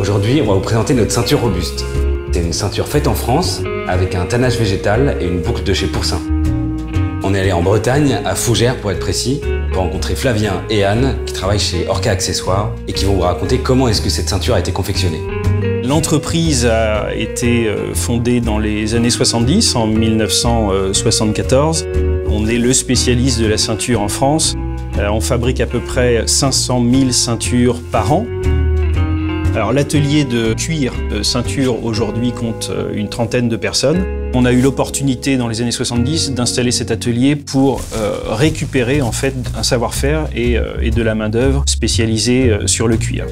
Aujourd'hui, on va vous présenter notre ceinture robuste. C'est une ceinture faite en France, avec un tannage végétal et une boucle de chez Pourcin. On est allé en Bretagne, à Fougères pour être précis, pour rencontrer Flavien et Anne, qui travaillent chez Orca Accessoires, et qui vont vous raconter comment est-ce que cette ceinture a été confectionnée. L'entreprise a été fondée dans les années 70, en 1974. On est le spécialiste de la ceinture en France. On fabrique à peu près 500 000 ceintures par an. Alors l'atelier de cuir de ceinture aujourd'hui compte une trentaine de personnes. On a eu l'opportunité dans les années 70 d'installer cet atelier pour récupérer en fait un savoir-faire et de la main-d'œuvre spécialisée sur le cuir.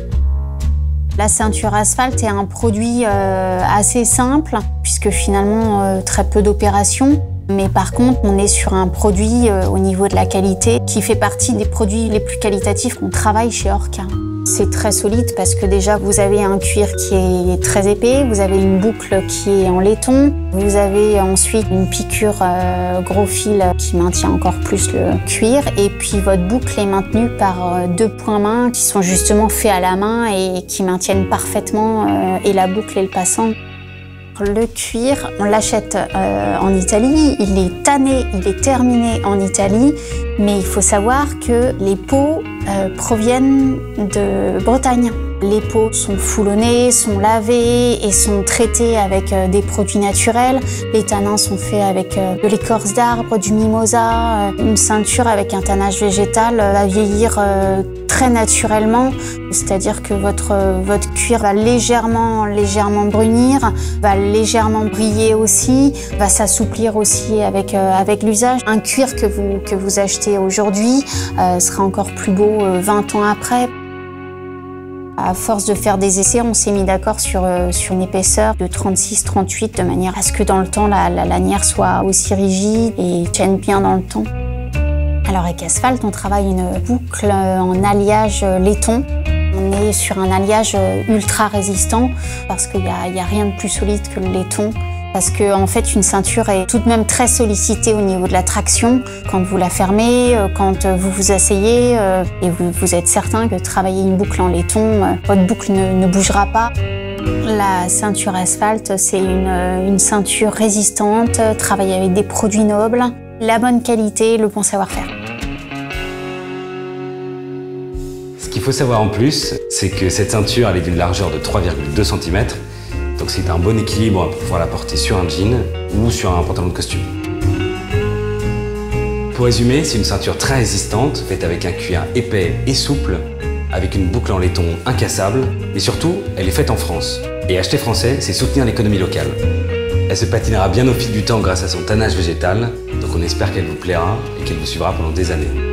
La ceinture asphalte est un produit assez simple puisque finalement très peu d'opérations. Mais par contre, on est sur un produit au niveau de la qualité qui fait partie des produits les plus qualitatifs qu'on travaille chez Orca. C'est très solide parce que déjà vous avez un cuir qui est très épais, vous avez une boucle qui est en laiton, vous avez ensuite une piqûre gros fil qui maintient encore plus le cuir et puis votre boucle est maintenue par deux points main qui sont justement faits à la main et qui maintiennent parfaitement et la boucle et le passant. Le cuir, on l'achète en Italie, il est tanné, il est terminé en Italie, mais il faut savoir que les peaux proviennent de Bretagne. Les peaux sont foulonnées, sont lavées et sont traitées avec des produits naturels. Les tanins sont faits avec de l'écorce d'arbre, du mimosa. Une ceinture avec un tannage végétal va vieillir très naturellement, c'est-à-dire que votre cuir va légèrement brunir, va légèrement briller aussi, va s'assouplir aussi avec l'usage. Un cuir que vous achetez aujourd'hui sera encore plus beau 20 ans après. À force de faire des essais, on s'est mis d'accord sur une épaisseur de 36-38 de manière à ce que dans le temps, la lanière soit aussi rigide et tienne bien dans le temps. Alors avec Asphalt, on travaille une boucle en alliage laiton. On est sur un alliage ultra résistant parce qu'il n'y a rien de plus solide que le laiton. Parce que en fait, une ceinture est tout de même très sollicitée au niveau de la traction. Quand vous la fermez, quand vous vous asseyez et vous êtes certain que travailler une boucle en laiton, votre boucle ne bougera pas. La ceinture Asphalt, c'est une ceinture résistante, travaille avec des produits nobles, la bonne qualité, le bon savoir-faire. Ce qu'il faut savoir en plus, c'est que cette ceinture elle est d'une largeur de 3,2 cm. Donc c'est un bon équilibre pour pouvoir la porter sur un jean ou sur un pantalon de costume. Pour résumer, c'est une ceinture très résistante, faite avec un cuir épais et souple, avec une boucle en laiton incassable, mais surtout, elle est faite en France. Et acheter français, c'est soutenir l'économie locale. Elle se patinera bien au fil du temps grâce à son tannage végétal, donc on espère qu'elle vous plaira et qu'elle vous suivra pendant des années.